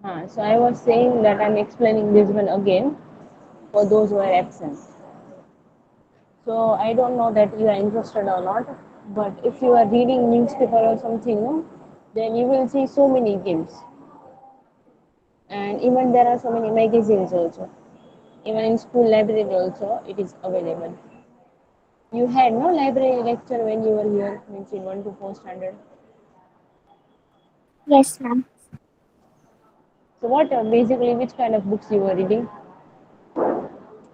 So I was saying that I'm explaining this one again for those who are absent. So I don't know that you are interested or not, but if you are reading newspaper or something, no, then you will see so many games, and even there are so many magazines also. Even in school library also, it is available. You had no library lecture when you were here, means in 1 to 4 standard. Yes, ma'am. So what basically which kind of books you were reading?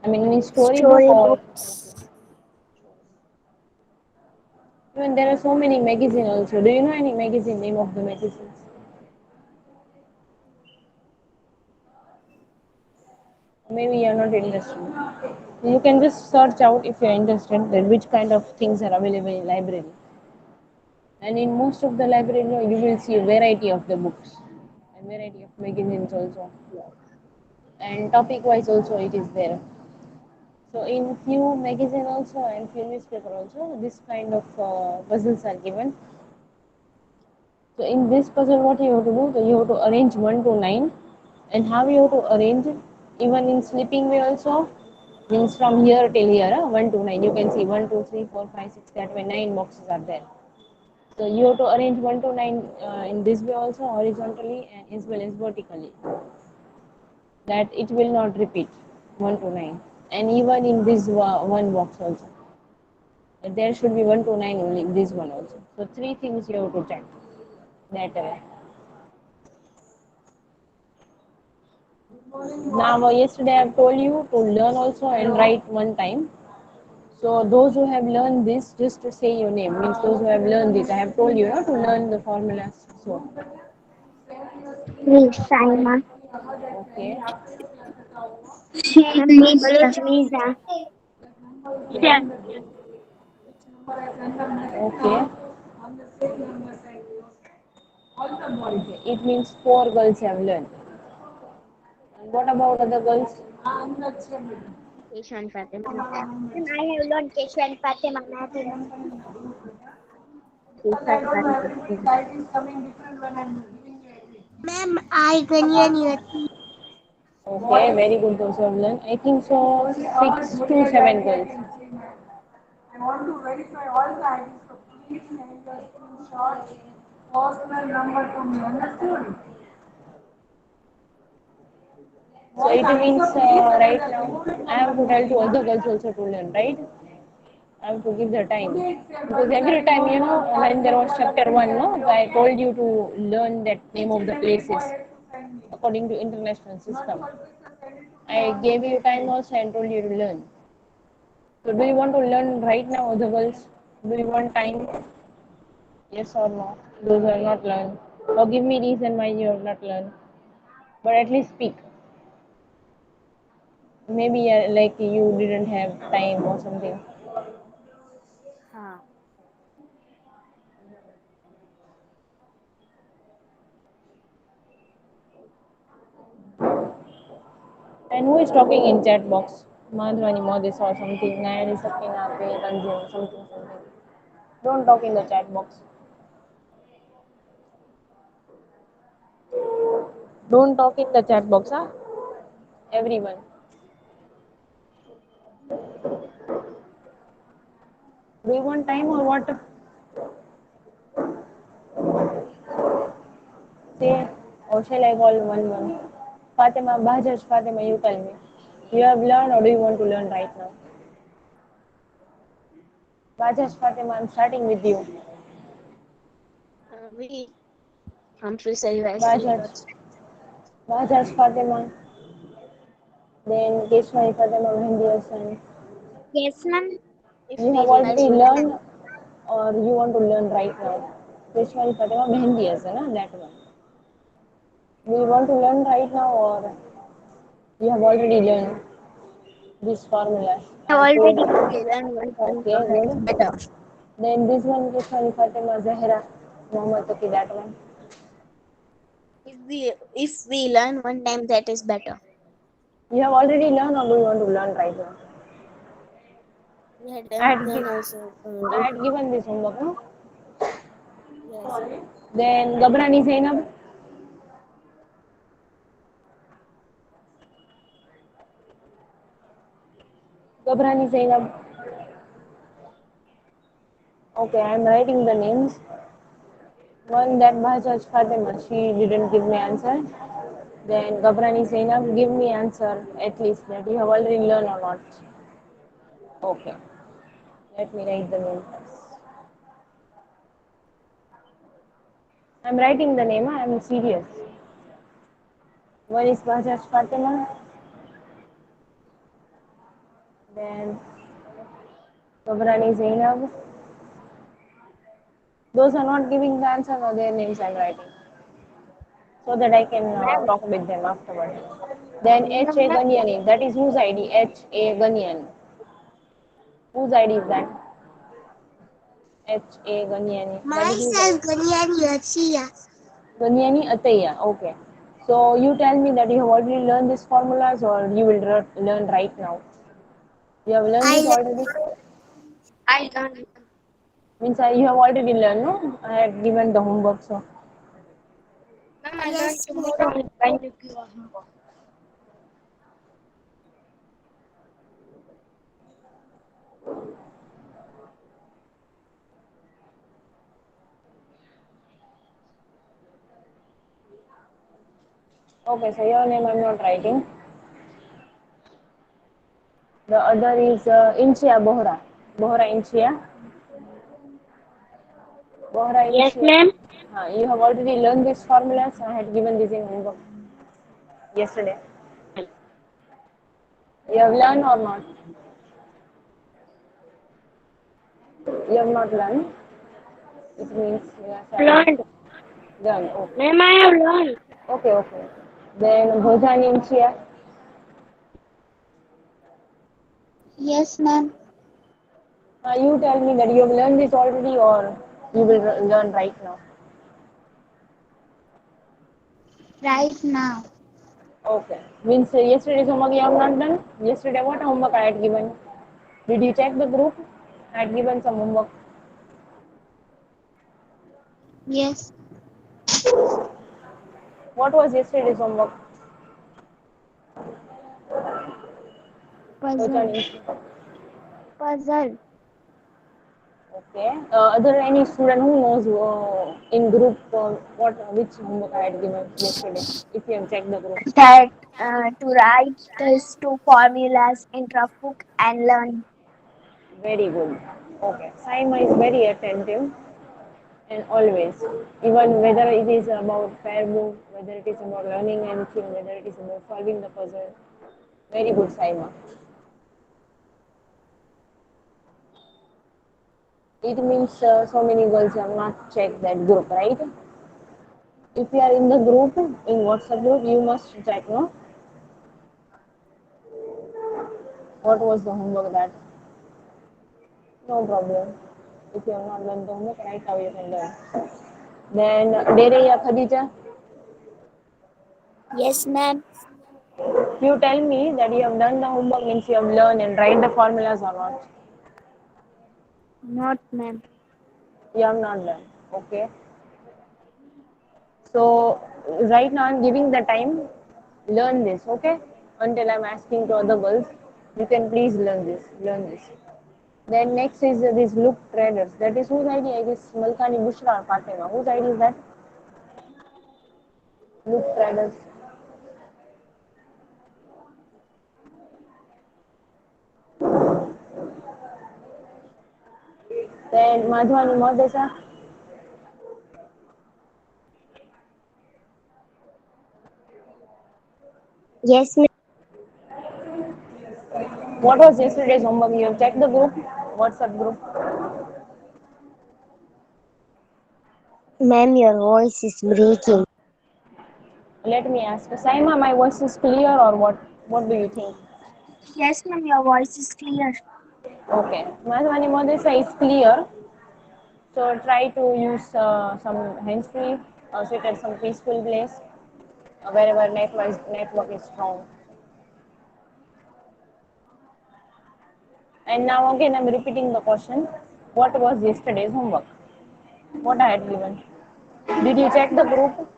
I mean, any storybook or Storybooks. even there are so many magazines also. Do you know any magazine name of the magazines? Maybe you're not interested. You can just search out if you're interested that which kind of things are available in library. And in most of the library, you will see a variety of the books and variety of magazines also. And topic wise also it is there. So in few magazine also and few newspaper also, this kind of puzzles are given. So in this puzzle, what you have to do? So you have to arrange 1 to 9, and how you have to arrange it? Even in sleeping way also, means from here till here, 1 to 9. You can see 1, 2, 3, 4, 5, 6. That way 9 boxes are there. So you have to arrange 1 to 9 in this way also, horizontally and as well as vertically. That it will not repeat 1 to 9. And even in this one box also, there should be 1 to 9 only in this one also. So three things you have to check that way. Now, yesterday I've told you to learn also and write one time. So those who have learned this, just to say your name, means those who have learned this. I have told you to learn the formulas. So, Miss Salma. okay, Ma'am, Miss Rafniza. okay, okay. It means four girls have learned. And what about other girls? Keshu and Fatima. Ma'am, I have learned Keshu and Fatima. Ma'am, Keshu and Fatima. Ma'am, I can hear you. Okay, very good. Those who have learned. I think so. 6 to 7 girls. I want to verify all the IDs, so please send your screenshot, personal number to me. Understood? So it means right now I have to tell to other girls also to learn, right? I have to give the time because every time when there was chapter one, no, I told you to learn that name of the places according to international system. I gave you time also and told you to learn. So do you want to learn right now, other girls? Do you want time? Yes or no? Those who have not learned, or give me reason why you have not learned. But at least speak. Maybe like you didn't have time or something. हाँ. And who is talking in chat box? Madhvani Modis or something. Nayani Sakina, Ranjini, something. Don't talk in the chat box. Don't talk in the chat box, huh? Everyone. Do you want time or what? Say, or shall I call one? Fatima, Bajaj, Fatima, you tell me. You have learned or do you want to learn right now? Bajaj, Fatima, I'm starting with you. We Humphrey Sylvester. Bajaj, Bajaj, Fatima. Then Keshwari, Fatima, Mehendi Hassan. Yes, ma'am. If You have we realize already one time. learned or you want to learn right now? Keshwari, Fatima, Mehendi Hassan, that one. Do you want to learn right now or you have already learned this formula? We I have have told already you. learned one Okay, time that is good. better. Then this one, Keshwari, Fatima, Zahra, Mohammed Taqi, that one. If we learn one time, that is better. You have already learned or do you want to learn right now? We had I done, had, done gi- also. I had given this homework, no? Yes. Then Gabrani Zainab. Gabrani Zainab. Okay, I'm writing the names. One that Bahjaj Fatima, she didn't give me answer. Then Gabrani Zainab, give me answer at least that you have already learned or not. Okay, let me write the name first. I'm writing the name, I'm serious. One is Bahjaj Fatima, then Gabrani Zainab. Those are not giving the answer or their names I'm writing so that I can Ma'am, talk with them afterward. Then no, H.A. ma'am. Ganyani, that is whose ID? H.A. Ganyani. Whose ID is that? H.A. Ganyani. That is whose Myself, ID? Ganyani Achiya. Ganyani Ataya. Okay. So you tell me that you have already learned these formulas or you will learn right now. You have learned this I already? learned. Means you have already learned, no? I had given the homework, so. Ma'am, I learned tomorrow I'm going to give a homework. Okay, so your name I'm not writing. The other is Inchia Bohra. Bohra Inchia. Bohra Yes, Inchia. ma'am. You have already learned these formulas. I had given this in homework yesterday. You have learned or not? You have not learned. It means you are silent. Learned. Done. Okay. Ma'am, I have learned. Okay, okay. Then Bhojani Inchia. Yes, ma'am. You tell me that you have learned this already or you will learn right now. Right now. Okay. Means yesterday's homework you have not done? Yesterday what homework I had given? Did you check the group? I had given some homework. Yes. What was yesterday's homework? Puzzle. Bhojani Inchia. Puzzle. Okay. Are there any student who knows in group what which homework I had given yesterday? If you have checked the group. That to write these two formulas in rough book and learn. Very good. Okay. Saima is very attentive and always, even whether it is about fair book, whether it is about learning anything, whether it is about solving the puzzle. Very good, Saima. It means so many girls have not checked that group, right? If you are in the group, in WhatsApp group, you must check, no? What was the homework that? No problem. If you have not done the homework, right now you can learn. Then, Dereya Khadija, Yes, ma'am. you tell me that you have done the homework means you have learned and write the formulas or not. Not, ma'am. You have not done. Okay. So right now I'm giving the time. Learn this, okay? Until I'm asking to other girls, you can please learn this. Learn this. Then next is this look traders. That is whose idea? I guess Malkani Bushra or Fatima. Whose idea is that? Look traders. Then Madhwani Modesa. Yes, What was yesterday's homework? You have checked the group, WhatsApp group. ma'am, your voice is breaking. Let me ask. Saima, my voice is clear or what? What do you think? Yes, ma'am, your voice is clear. Okay. Madhwani Modesa is clear. So try to use some hands-free or sit at some peaceful place wherever network is strong. And now again I'm repeating the question. What was yesterday's homework? What I had given? Did you check the group?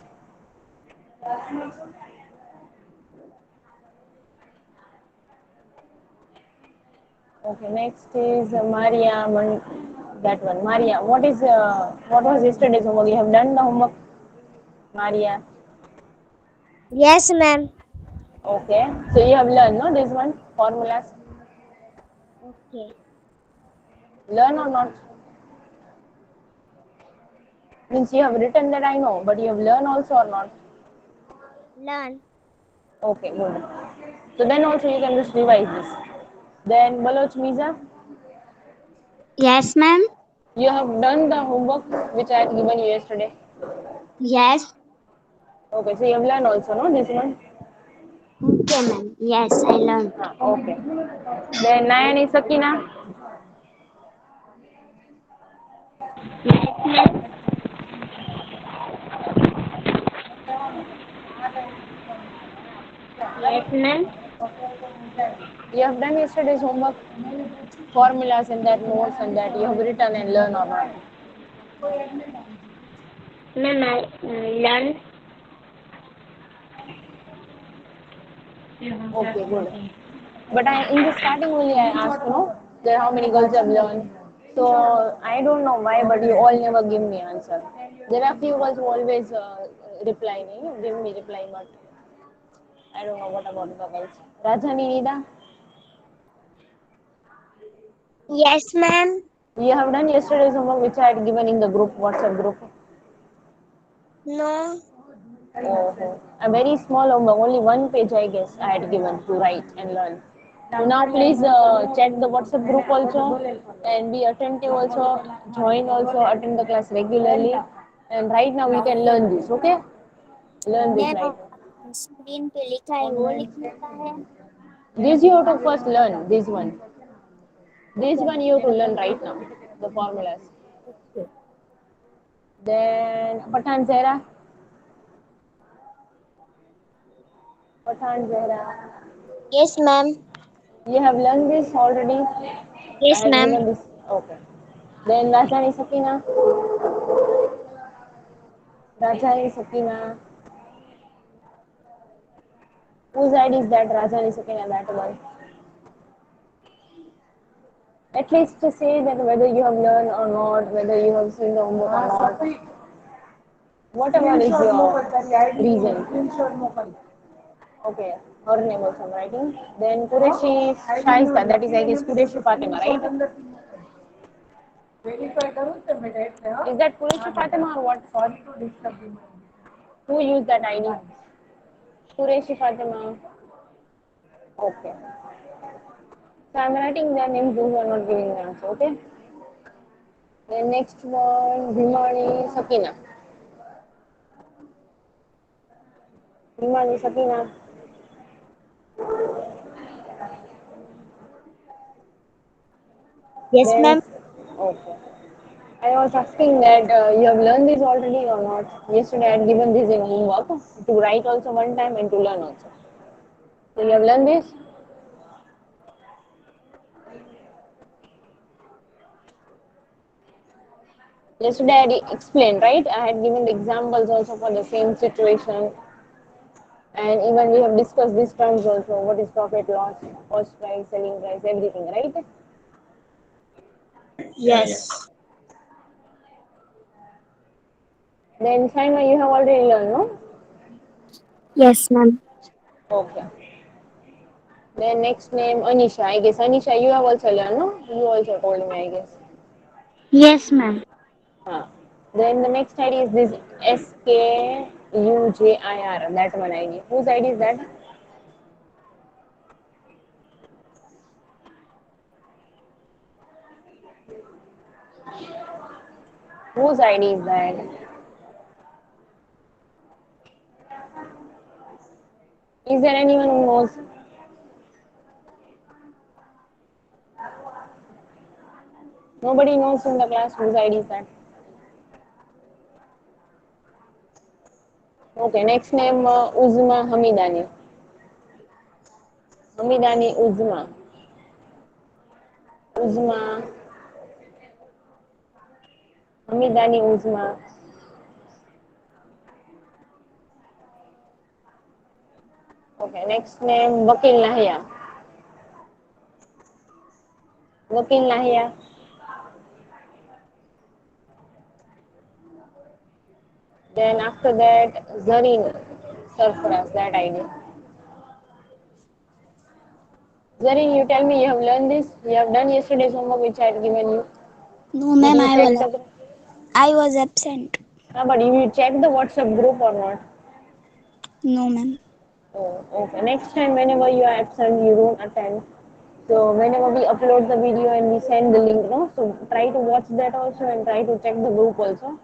Okay, next is Maria. That one, Maria. What was yesterday's homework? You have done the homework, Maria. Yes, ma'am. Okay, so you have learned, no? This one formulas. Okay. Learn or not? Means you have written that I know, but you have learned also or not? Learn. Okay, good. So then also you can just revise this. Then Baloch Miza, Yes, ma'am. you have done the homework which I had given you yesterday. Yes. Okay, so you have learned also, no? This one. Okay, ma'am. Yes, I learned. Okay. Then Nayani Sakina. Yes, ma'am. Yes, ma'am. You have done yesterday's homework, formulas and that notes and that you have written and learned or not. Ma'am, I learned. Okay, good. But in the starting only I asked, that how many girls have learned. So I don't know why, but you all never give me answer. There are few girls who always reply me, give me reply, but I don't know what about the girls. Rajani Nida, Yes, ma'am. you have done yesterday's homework which I had given in the group, WhatsApp group. No. Oh, a very small homework, only one page I guess I had given to write and learn. So now please check the WhatsApp group also and be attentive also, join also, attend the class regularly. And right now you can learn this, okay? Learn this ma'am right. Screen पे लिखा है वो लिखने का है. This you have to first learn, this one. This Okay, one you have to learn right now, the formulas. okay. Then Pathan Zehra, Pathan Zehra. Yes, ma'am. You have learned this already? I Yes, had ma'am. given this. Okay. Then Rajani Sakina. Rajani Sakina. Whose ID is that Rajani Sakina? That one. At least to say that whether you have learned or not, whether you have seen the homework or not. Whatever is your reason. Okay. Her name also I'm writing. Then Qureshi Shaista. That is I guess Qureshi Fatima, right? Is that Qureshi Fatima or what? For who used that ID? Qureshi Fatima. Okay. So I'm writing their names, those who are not giving the answer, okay? Then next one, Bhimani Sakina. Bhimani Sakina. Yes, Then, ma'am. okay. I was asking that you have learned this already or not. Yesterday I had given this in homework to write also one time and to learn also. So you have learned this? Yesterday I had explained, right? I had given the examples also for the same situation. And even we have discussed these terms also. What is profit loss, cost price, selling price, everything, right? Yes. Then Saima, you have already learned, no? Yes, ma'am. Okay. Then next name Anisha. I guess Anisha, you have also learned, no? You also told me, I guess. Yes, ma'am. Huh. Then the next ID is this SKUJIR. That one ID. Whose ID is that? Whose ID is that? Is there anyone who knows? Nobody knows in the class whose ID is that. Okay. Next name Uzma Hamidani. Hamidani Uzma. Uzma. Hamidani Uzma. Okay. Next name Vakil Nahia. Wakil Nahia. Then after that, Zareen Sarfaraz, that idea. Zareen, you tell me you have learned this. You have done yesterday's homework which I had given you. No, Did ma'am, you check the group? I was absent. But you check the WhatsApp group or not? No, ma'am. Oh, okay. Next time, whenever you are absent, you don't attend. So whenever we upload the video and we send the link, no, so try to watch that also and try to check the group also.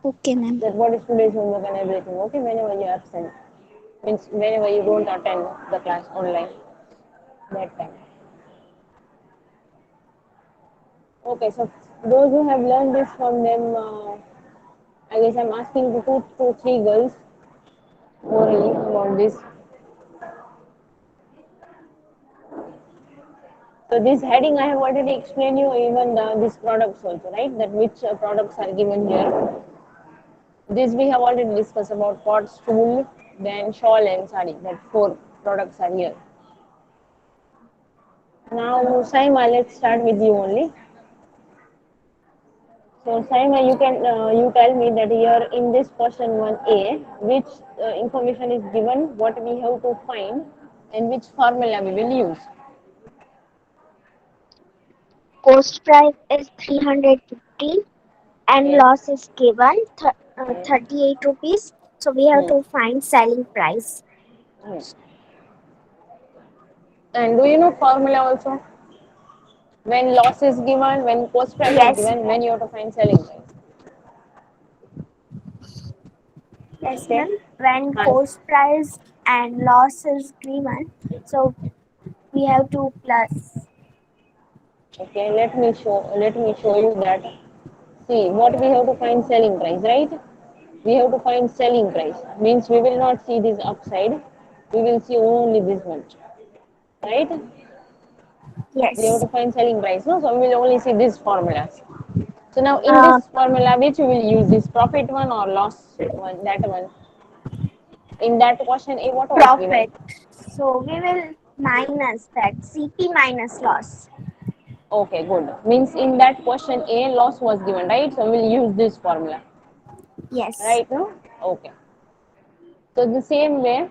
Okay, ma'am. That what is today's homework and everything. Okay, whenever you are absent, means whenever you don't attend the class online, that time. Okay, so those who have learned this from them, I guess I'm asking the two to three girls orally about this. So this heading I have already explained you even these products also, right? That which products are given here. This we have already discussed about pot, stool, then shawl and sari. That four products are here. Now Saima, let's start with you only. So Saima, you can you tell me that here in this question 1A, which information is given, what we have to find, and which formula we will use. Cost price is 350 and Yes. loss is given 38 rupees. So we have Hmm. to find selling price. Hmm. And do you know formula also? When loss is given, when cost price is Yes, given, when you have to find selling price. yes, Okay. ma'am. When Fine. cost price and loss is given, so we have to plus. Okay. Let me show you that. See what we have to find selling price, right? We have to find selling price. Means we will not see this upside. We will see only this much, right? We have Yes. to find selling price, no? So we will only see these formulas. So now in Uh, this formula, which we will use this profit one or loss one? That one. In that question A, what was given? Profit. So we will minus that CP minus loss. Okay, good. Means in that question A, loss was given, right? So we'll use this formula, Yes. right? No? Okay. So the same way,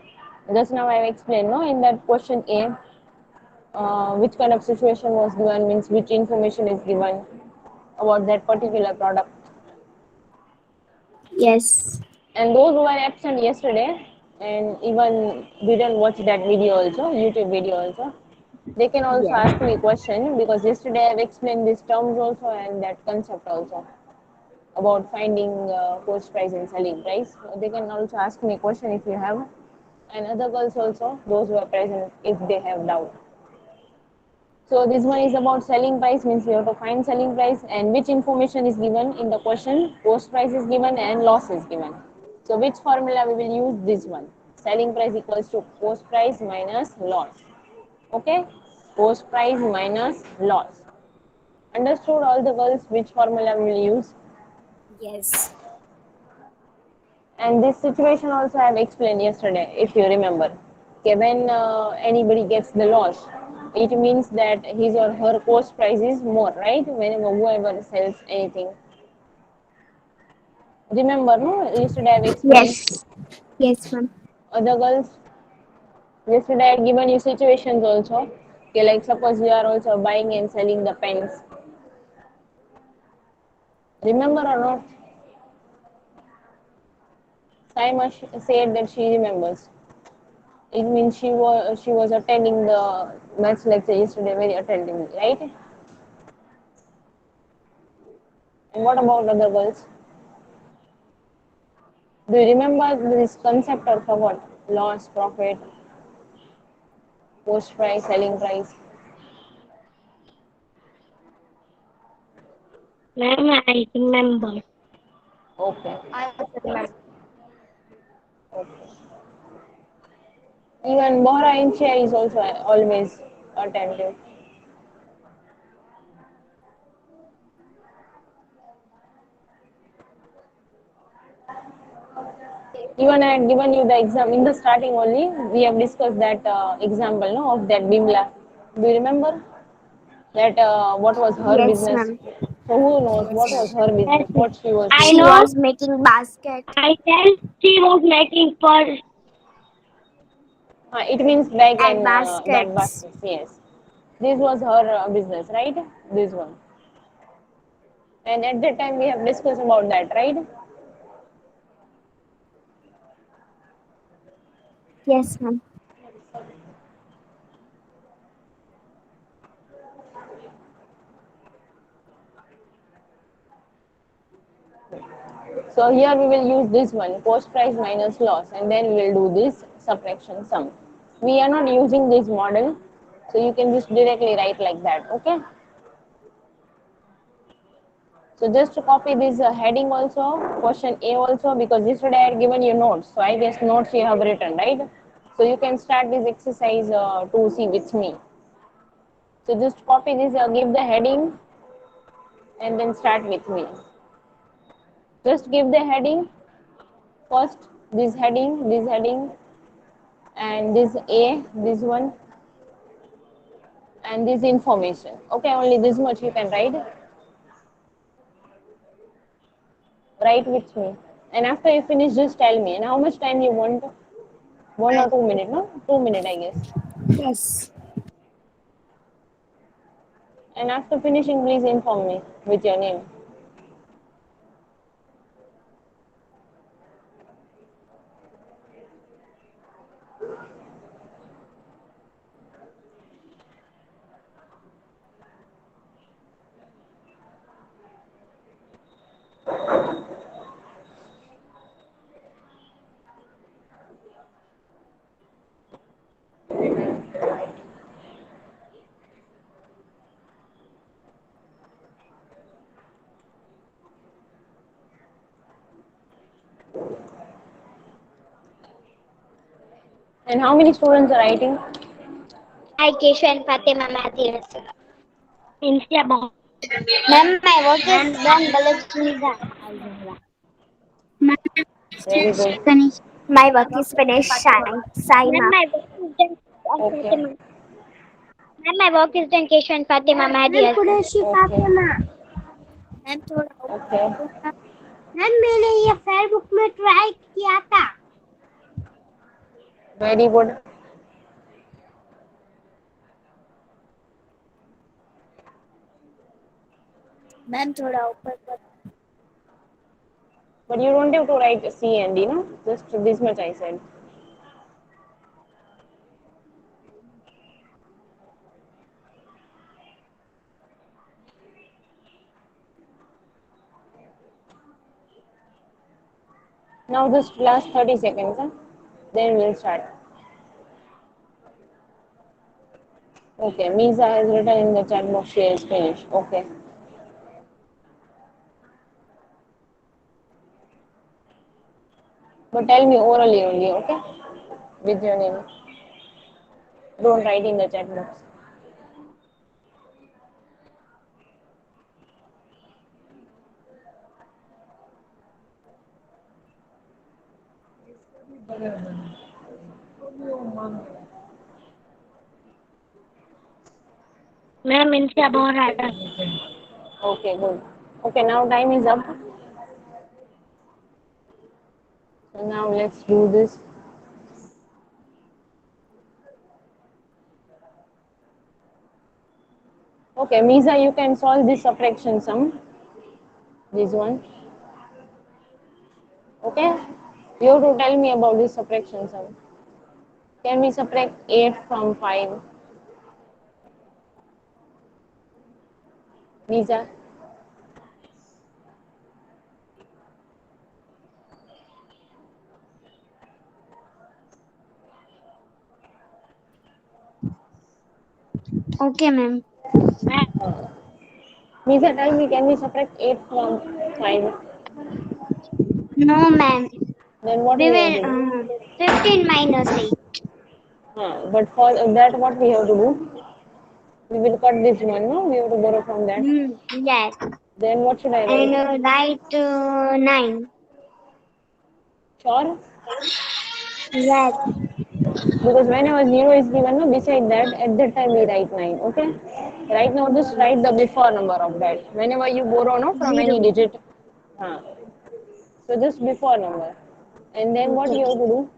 just now I have explained, no? In that question A, which kind of situation was given, means which information is given about that particular product. Yes. And those who were absent yesterday and even didn't watch that video also, YouTube video also, they can also Yes. ask me question because yesterday I've explained these terms also and that concept also about finding cost price and selling price. So they can also ask me question if you have, and other girls also, those who are present, if they have doubt. So this one is about selling price, means we have to find selling price and which information is given in the question. Cost price is given and loss is given. So which formula we will use? This one. Selling price equals to cost price minus loss. Okay? Cost price minus loss. Understood all the girls which formula we will use? Yes. And this situation also I have explained yesterday, if you remember. Okay, when anybody gets the loss, it means that his or her cost price is more, right? Whenever whoever sells anything. Remember, no? Yesterday I have explained. Yes. Yes, ma'am. Other girls, yesterday I had given you situations also. Okay, like suppose you are also buying and selling the pens. Remember or not? Saima said that she remembers. It means she was attending the maths lecture yesterday very attentively, right? And what about other girls? Do you remember this concept or forgot? Loss, profit, cost price, selling price. Ma'am, I remember. Okay. I remember. Okay. Even Bora Inchia is also always attentive. Even I had given you the exam in the starting only. We have discussed that example, no, of that Bimla. Do you remember? That what was her Yes, business? ma'am. So who knows what was her Yes, business? ma'am. What she was I doing? She know. was making basket I tell she was making for. It means bag and and bag baskets. baskets. Yes, this was her business, right? This one. And at that time we have discussed about that, right? Yes, ma'am. So here we will use this one, cost price minus loss, and then we will do this subtraction sum. We are not using this model, so you can just directly write like that, okay? So just to copy this heading also, question A also, because yesterday I had given you notes, so I guess notes you have written, right? So you can start this exercise 2C with me. So just copy this, give the heading, and then start with me. Just give the heading first, this heading, and this A, this one, and this information. Okay, only this much you can write. Write with me. And after you finish, just tell me. And how much time you want? 1 or 2 minutes, no? 2 minutes, I guess. Yes. And after finishing, please inform me with your name. And how many students are writing? I, Keshu and Fatima Matthews. Instead of. Ma'am, my work is done. Balazuniza. Very good. My work is finished, Ma'am, Saima. my work is done. Okay. Fatima. Ma'am, my work is done. Keshu and Fatima Matthews. Okay. Ma'am थोड़ा ऊपर Okay. करो ना। Ma'am मैंने ये Facebook में try किया था। Very good. Ma'am थोड़ा ऊपर करो। But you don't have to write C and D, no? Just this much I said. Now just last 30 seconds, huh? Then we'll start. Okay, Misa has written in the chat box she is finished. Okay. But tell me orally only, okay? With your name. Don't write in the chat box. Ma'am, instead of her. Okay, good. Okay, now time is up. So now let's do this. Okay, Misa, you can solve this subtraction sum. This one. Okay? You have to tell me about this subtraction sum. Can we subtract 8 from 5? Misa? Okay, ma'am. Misa, tell me, can we subtract 8 from 5? No, ma'am. Then what We we have will to do? 15 minus 8. But for that, what we have to do? We will cut this one, no? We have to borrow from that. Yes. Then what should I And write? write 9. Sure? Yes. Because whenever 0 is given, no, beside that, at that time we write 9, okay? Right now, just write the before number of that. Whenever you borrow no from any 0. digit, huh. So just before number, and then what Okay. you have to do?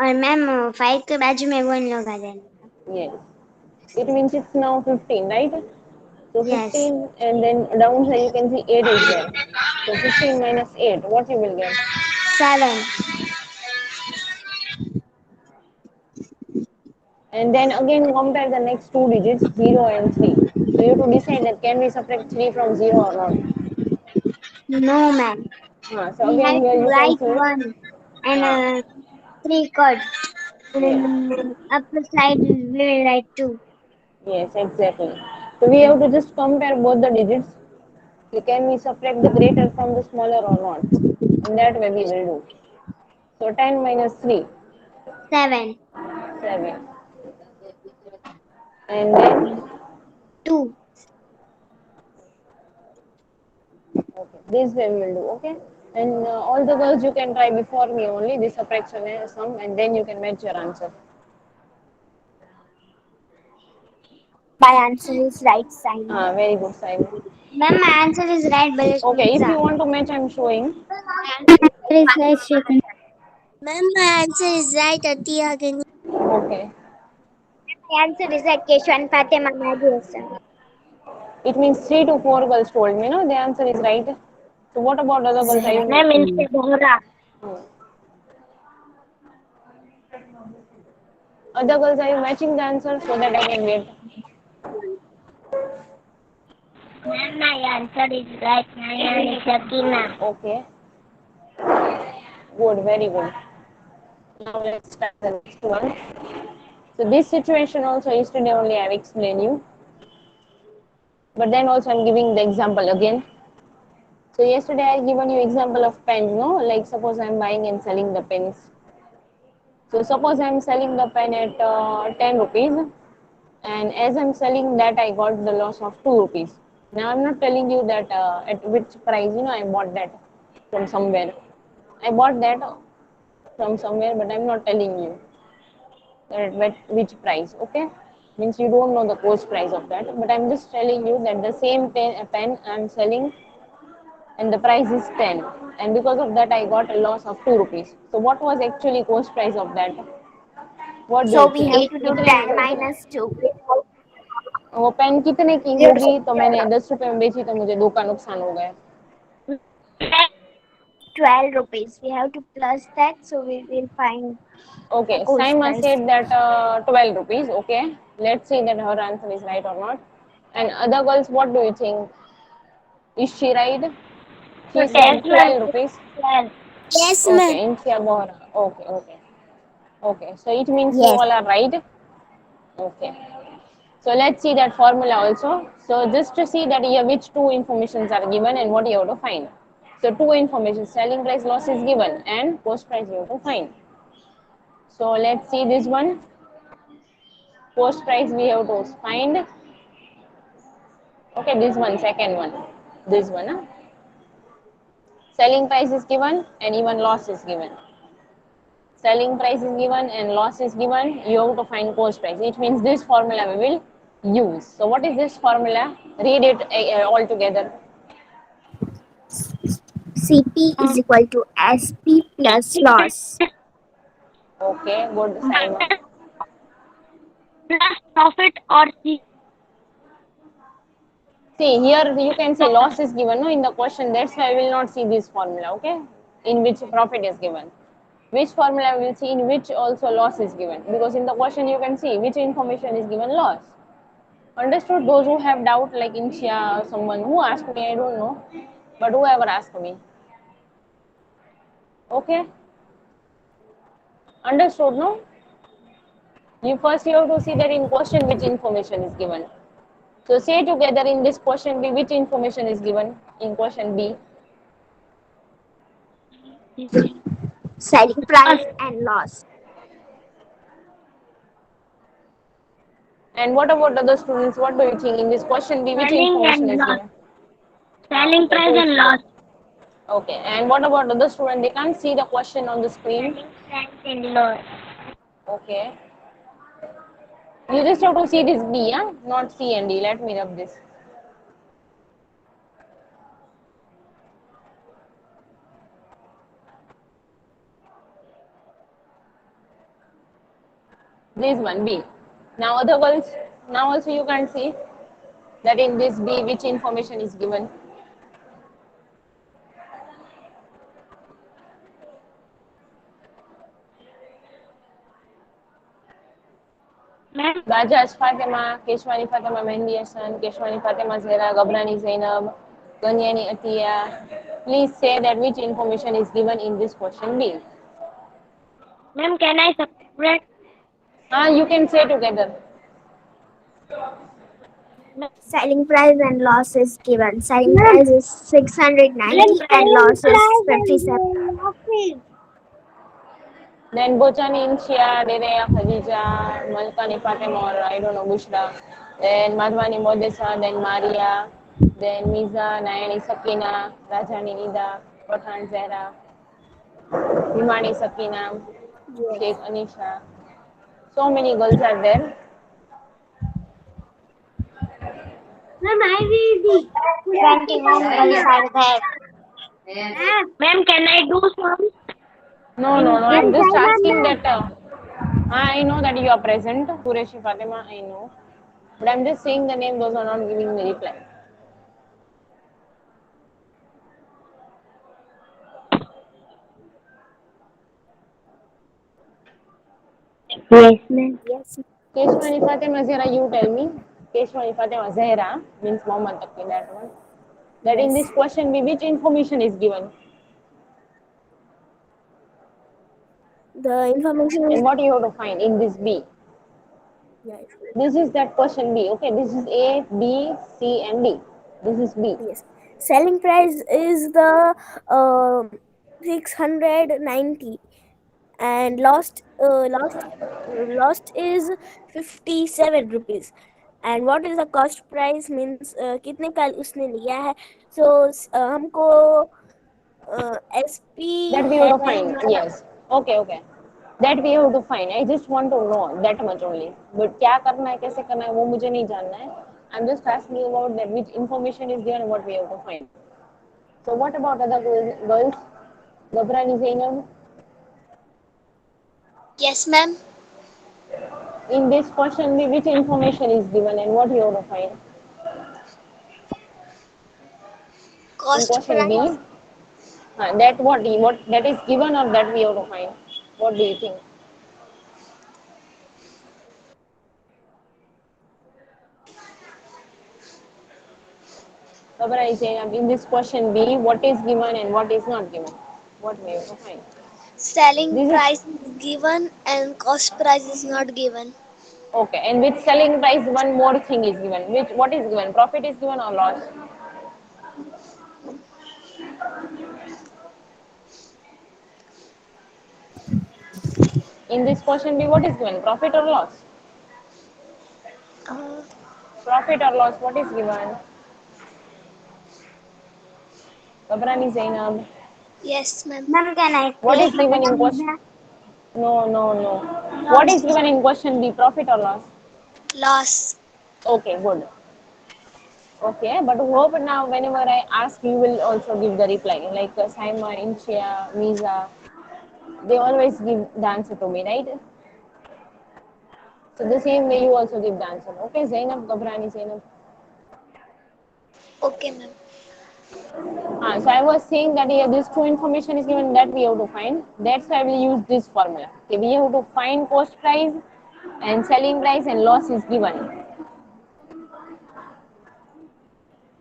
और ma'am 5 के बाजू में 1 लगा देना. Yes, it means it's now 15, right? So Yes. 15, and then downside you can see 8 is there. So 15 minus 8, what you will get? 7. And then again compare the next two digits, 0 and 3. So you have to decide that can we subtract 3 from 0 or not. No, ma'am. So We again have here to you can write see, 1 and uh, 3 cut. yes, And upper side we will write 2. yes, exactly. So we have to just compare both the digits. So can we subtract the greater from the smaller or not? In that way we will do. So 10 minus 3, 7. 7. And then, 2. okay, this way we will do, okay? And all the girls you can try before me only, this subtraction and sum, and then you can match your answer. My answer is right, Simon. Very good, Simon. Ma'am, my answer is right, but it's Okay, if Lisa. you want to match, I'm showing. Is right, Shekhan. Ma'am, my answer is right, Atiya Gani. Okay. My answer is right, Keshwan Fatima Madhyasan. It means 3 to 4 girls told me, no? The answer is right. So what about other girls? Are you Ma'am, matching? instead Bohra. Hmm. Other girls, are you matching the answer so that I can wait? Ma'am, my answer is right. My name is Sakina. Okay. Good, very good. Now let's start the next one. So this situation also yesterday only I've explained you. But then also I'm giving the example again. So yesterday I given you example of pens, no? Like suppose I'm buying and selling the pens. So suppose I'm selling the pen at 10 rupees, and as I'm selling that I got the loss of 2 rupees. Now I'm not telling you that at which price, I bought that from somewhere. I bought that from somewhere, but I'm not telling you that at which price, okay? Means you don't know the cost price of that, but I'm just telling you that the same pen I'm selling and the price is 10, and because of that I got a loss of 2 rupees. So what was actually cost price of that? What do So you we think? have to do 10 कितने minus 2. वो pen कितने की होगी तो मैंने 10 रुपए में बेची तो मुझे 2 का नुकसान हो गया. 12 rupees. We have to plus that, so we will find the Okay, cost Saima price. said that 12 rupees. Okay, let's see that her answer is right or not. And other girls, what do you think? Is she right? She Yes, said ma'am. 12 rupees. Yes, ma'am. Okay, Insia Bohra. Okay, okay. Okay, so it means you Yes. all are right. Okay. So let's see that formula also. So just to see that here which two informations are given and what you have to find. So two information, selling price loss is given and cost price you have to find. So let's see this one. Cost price we have to find. Okay, this one, second one. This one. Selling price is given and even loss is given. Selling price is given and loss is given. You have to find cost price. It means this formula we will use. So what is this formula? Read it all together. CP is equal to SP plus loss. Okay, good, Saima. Plus profit or C. See, here you can see loss is given no, in the question. That's why I will not see this formula, okay? In which profit is given. Which formula we will see in which also loss is given. Because in the question you can see which information is given loss. Understood? Those who have doubt like Inshia, someone who asked me, I don't know. But whoever asked me. Okay? Understood, no? You have to see that in question which information is given. So say together in this question B which information is given in question B. Selling price and loss. And what about other students? What do you think in this question B which Selling information and is loss. given? Selling Okay, price two and loss. students. Okay, and what about other student? They can't see the question on the screen. Selling price and loss. Okay. You just have to see this B, yeah? Not C and D. Let me rub this. This one, B. Now other ones, now also you can see that in this B, which information is given. Ma'am, Bajaj Fatima, Keshwani Fatima Mehndi Hassan, Keshwani Fatima Zehra, Gabrani Zainab, Ganyani Atiya. Please say that which information is given in this question B. ma'am, can I separate? You can say together. Selling price and loss is given. Selling Ma'am, price is 690 and selling loss is price 57. and losses. Then Bochani Inshia, Dereya Khadija, Malkani Fatima, or I don't know, Bushra. Then Madhwani Modesa, then Maria, then Miza, Nayani Sakina, Rajani Nida, Pathan Zehra, Himani Sakina, Yes. Sheikh Anisha. So many girls are there. Ma'am, I read it. 21 girls are there. Ma'am, can I do some? No, no, In no. yes, I'm just I asking ma'am. that. I know that you are present, Qureshi Fatima. I know, but I'm just saying the name. Those are not giving me reply. Yes, ma'am. Yes. Keshwani Fatima Zehra, you tell me. Keshwani Fatima Zehra means Muhammad Taqi, that one. That in this Yes. question B, which information is given The information and is what you have to find in this B. yes. This is that question B. Okay, this is A, B, C, and D. This is B. Yes. Selling price is the 690 and lost is 57 rupees. And what is the cost price means कितने का उसने लिया है. So हमको That SP we have है to find. हमारा. Yes. Okay, okay. That we have to find. I just want to know that much only. But क्या करना है, कैसे करना है, वो मुझे नहीं जानना है. I'm just asking you about that which information is there and what we have to find. So what about other girls? Gabrani Zainab. Yes, ma'am. In this question, which information is given and what you have to find? In Cost question B, price. that what that is given or that we have to find? What do you think? Gabrani Zainab, in this question B, what is given and what is not given? What we have to find? Selling This is price is given and cost price is not given. okay. And with selling price, one more thing is given. Which what is given? Profit is given or loss? In this question B, what is given? Profit or loss? Uh, Profit or loss? What is given? Gabrani Zainab. yes, ma'am. Ma'am, can I What take is the given in question? banana? No, no, no. What is Lost. given in question B? Profit or loss? Loss. Okay, good. Okay, but hope now whenever I ask, you will also give the reply. Like Saima, Inshia, Miza, they always give the answer to me, right? So the same way you also give the answer. Okay, Zainab, Gabrani, Zainab. Okay, ma'am. So I was saying that here this two information is given that we have to find. That's why I will use this formula. Okay, we have to find cost price and selling price and loss is given.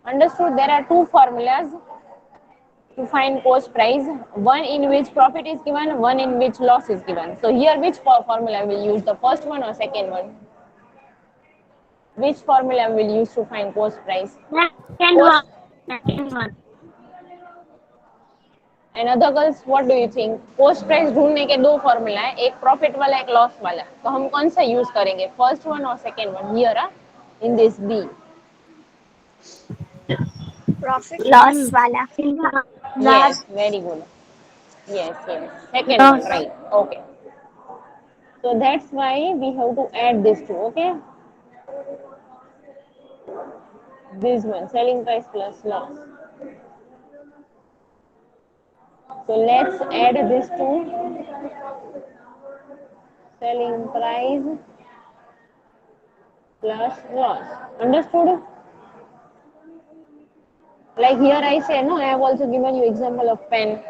Understood? There are two formulas to find cost price. One in which profit is given, one in which loss is given. So here which formula will use? The first one or second one? Which formula will use to find cost price? Second one. Cost Second one. and other girls, what do you think? Coast price ढूंढने के दो formula है, एक profit वाला एक loss वाला. तो हम कौन सा यूज करेंगे, फर्स्ट वन और second one? Here in this B. Profit. Loss वाला. Last. Yes, very good. Yes, yes, second one, Lost. right? Okay. So that's why we have to add this two, okay? This one, selling price plus loss. So let's add this to selling price plus loss. Understood? Like here I say, no, I have also given you example of pen.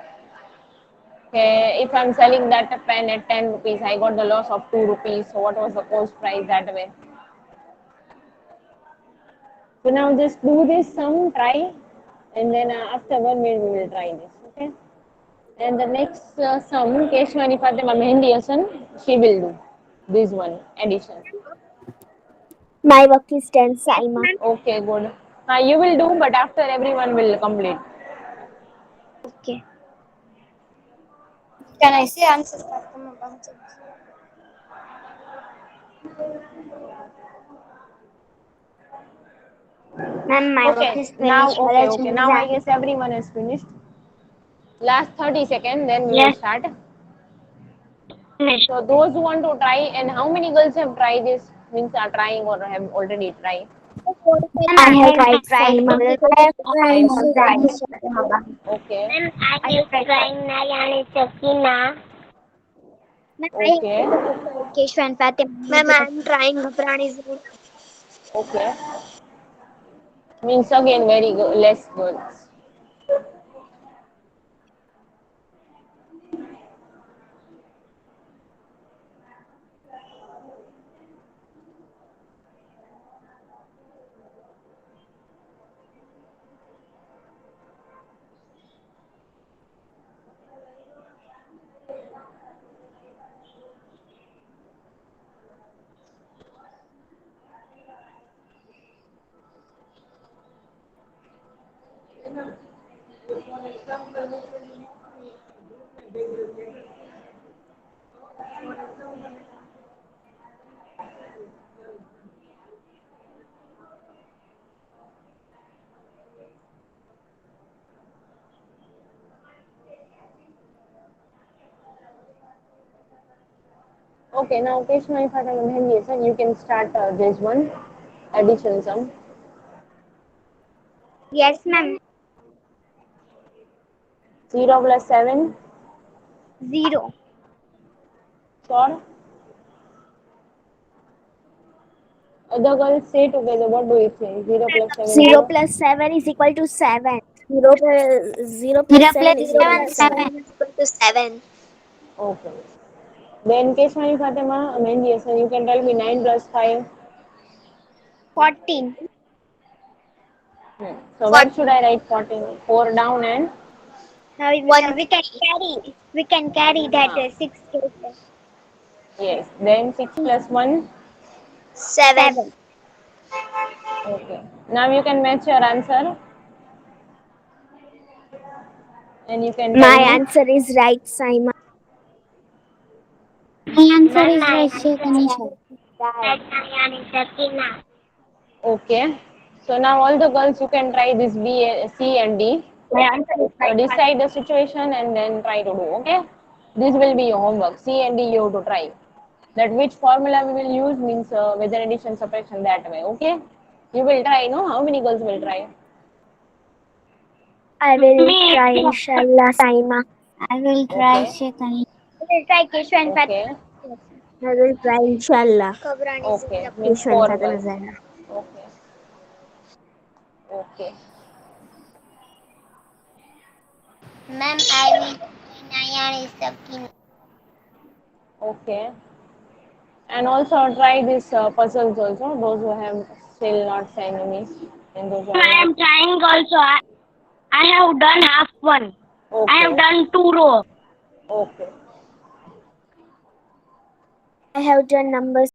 Okay, if I'm selling that pen at 10 rupees, I got the loss of 2 rupees. So what was the cost price that way? So now just do this sum, try, and then after 1 minute we will try this. Okay. And the next sum, Keshwani Fatima Mehendi Hassan, she will do this one addition. My work is done, Saima. Okay, good. You will do, but after everyone will complete. Okay. Can I say answers? Ma'am, my work Okay, is now finished. Whether it's now I exam. guess everyone is finished. Last 30 seconds, then we will Yes, start. finished. So those who want to try, and how many girls have tried this? Means are trying or have already tried? Ma'am, I I have have tried, tried. Saima. Whether I have Okay. tried Okay. Ma'am, I have tried Nayani Sakina. Ma'am, I Okay. have tried Keshwa and Fatima. Ma'am, I'm trying Prani's. Okay. Means again very good, less girls. Okay, now Keshwani Fatima Mehendi Hassan, you can start this one addition sum. Yes, ma'am. 0 plus 7. 0. Sure. Other girls say together. What do you think? 0 plus 7 0 0. plus 7 is equal to 7. 0 plus 0 7 plus is 0 equal 7, to plus 7. 7. 7 is equal to 7. Okay. Then Keshwani Fatima Mehendi Hassan, you can tell me 9 plus 5. 14. So where should 14. I write 14? 4 down and Now we can carry that 6 to yes. Then 6 plus 1. 7. Okay. Now you can match your answer and you can tell My me. answer is right, Saima. My answer Ma'am, is my right, answer Kanisha. is right. Okay. So now all the girls you can try this B, C and D. My answer is So right. decide the situation and then try to do. Okay. This will be your homework. C and D you have to try. That which formula we will use means whether addition subtraction that way. Okay. You will try. No, how many girls will try? I will Me. try, inshallah, Saima. I will try, Okay. Kanisha. I will try Keshu and Fatima. Okay. I will try, inshallah. Okay. Means Keshu and four Fatima girls. Zahra. Okay. Okay. Ma'am, I will try Nayani Sakina. Okay. And also try these puzzles also. Those who have still not sent me and those who are I not. am trying also. I have done half one. I have Okay. done 2 rows. Okay. I have done numbers